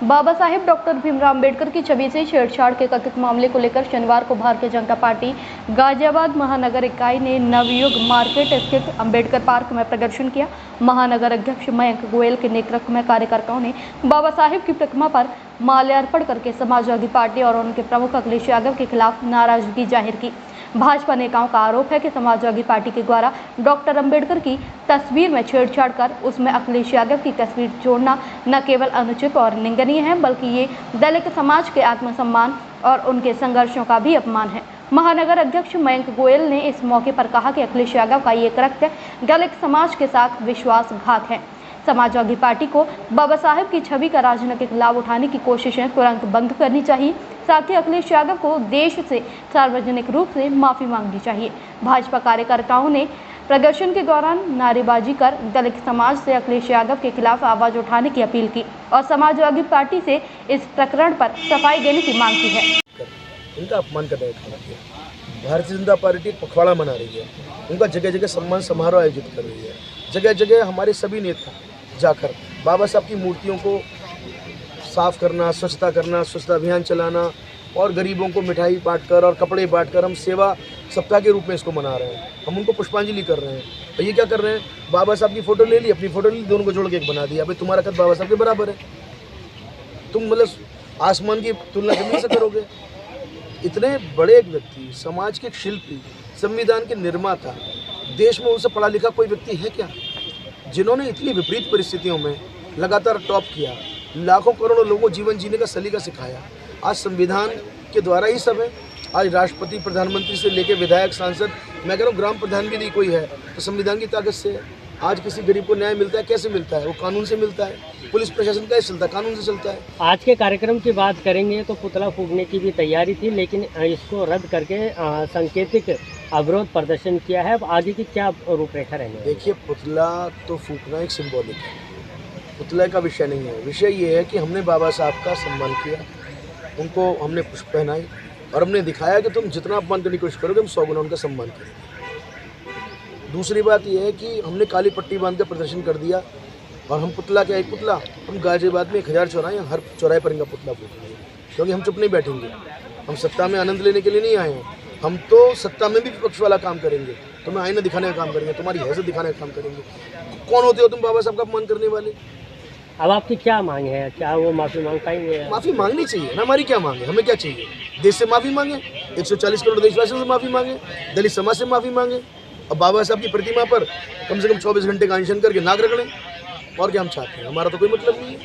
Baba Saheb doctor Bhimrao Ambedkar की छवि से छेड़छाड़ के कथित मामले को लेकर शनिवार को भारतीय जनता पार्टी गाजियाबाद महानगर इकाई ने नवयुग मार्केट स्थित अंबेडकर पार्क में प्रदर्शन किया। महानगर अध्यक्ष मयंक गोयल के नेतृत्व में कार्यकर्ताओं ने बाबा साहेब की प्रतिमा पर माल्यार्पण करके समाजवादी पार्टी और उनके प्रमुख अखिलेश यादव के खिलाफ नाराजगी जाहिर की। भाजपा नेताओं का आरोप है कि समाजवादी पार्टी के द्वारा डॉक्टर अंबेडकर की तस्वीर में छेड़छाड़ कर उसमें अखिलेश यादव की तस्वीर जोड़ना न केवल अनुचित और निंदनीय है, बल्कि ये दलित समाज के आत्मसम्मान और उनके संघर्षों का भी अपमान है। महानगर अध्यक्ष मयंक गोयल ने इस मौके पर कहा कि अखिलेश यादव का ये कृत्य दलित समाज के साथ विश्वासघात है। समाजवादी पार्टी को बाबा साहेब की छवि का राजनीतिक लाभ उठाने की कोशिशें तुरंत बंद करनी चाहिए। साथ ही अखिलेश यादव को देश से सार्वजनिक रूप से माफी मांगनी चाहिए। भाजपा कार्यकर्ताओं ने प्रदर्शन के दौरान नारेबाजी कर दलित समाज से अखिलेश यादव के खिलाफ आवाज उठाने की अपील की और समाजवादी पार्टी से इस प्रकरण पर सफाई देने की मांग की है। उनका अपमान करने का किया। भारतीय जनता पार्टी पखवाड़ा मना रही है, उनका जगह जगह सम्मान समारोह आयोजित कर रही है। जगह जगह हमारे सभी नेता जाकर बाबा साहब की मूर्तियों को साफ करना, स्वच्छता अभियान चलाना और गरीबों को मिठाई बांटकर और कपड़े बांटकर हम सेवा सप्ताह के रूप में इसको मना रहे हैं। हम उनको पुष्पांजलि कर रहे हैं। और ये क्या कर रहे हैं, बाबा साहब की फ़ोटो ले ली, अपनी फ़ोटो ली, दोनों को जोड़ के एक बना दिया। भाई तुम्हारा कद बाबा साहब के बराबर है, तुम मतलब आसमान की तुलना जमीन से करोगे। इतने बड़े एक व्यक्ति, समाज के शिल्पी, संविधान के निर्माता, देश में उनसे पढ़ा लिखा कोई व्यक्ति है क्या, जिन्होंने इतनी विपरीत परिस्थितियों में लगातार टॉप किया, लाखों करोड़ों लोगों को जीवन जीने का सलीका सिखाया। आज संविधान के द्वारा ही सब है। आज राष्ट्रपति, प्रधानमंत्री से लेकर विधायक, सांसद, मैं कह रहा हूँ ग्राम प्रधान भी नहीं कोई है तो संविधान की ताकत से है। आज किसी गरीब को न्याय मिलता है, कैसे मिलता है? वो कानून से मिलता है। पुलिस प्रशासन कैसे चलता है? कानून से चलता है। आज के कार्यक्रम की बात करेंगे तो पुतला फूकने की भी तैयारी थी, लेकिन इसको रद्द करके सांकेतिक अवरोध प्रदर्शन किया है। अब आगे की क्या रूपरेखा रहेगी? देखिए, पुतला तो फूकना एक सिंबॉलिक है, पुतले का विषय नहीं है। विषय ये है कि हमने बाबा साहब का सम्मान किया, उनको हमने पुष्प पहनाई और हमने दिखाया कि तुम जितना अपमान करने की कोशिश करोगे हम 100 गुना उनका सम्मान करेंगे। दूसरी बात यह है कि हमने काली पट्टी बांध कर प्रदर्शन कर दिया और हम पुतला क्या, एक पुतला, हम गाजियाबाद में 1000 चौराहे, हर चौराहे पर इनका पुतला फूकेंगे, क्योंकि हम चुप नहीं बैठेंगे। हम सत्ता में आनंद लेने के लिए नहीं आए हैं, हम तो सत्ता में भी विपक्ष वाला काम करेंगे, तुम्हें आईना दिखाने का काम करेंगे, तुम्हारी हैसियत दिखाने का काम करेंगे। कौन होते हो तुम बाबा साहब का अपमान करने वाले? अब आपकी क्या मांग है? क्या वो माफ़ी मांग पाएंगे? माफ़ी मांगनी चाहिए ना। हमारी क्या मांग है? हमें क्या चाहिए? देश से माफ़ी मांगे, 140 करोड़ देशवासियों से माफ़ी मांगे, दलित समाज से माफ़ी मांगे और बाबा साहब की प्रतिमा पर कम से कम 24 घंटे का अनशन करके नाक रगड़ें। और क्या हम चाहते हैं? हमारा तो कोई मतलब नहीं है।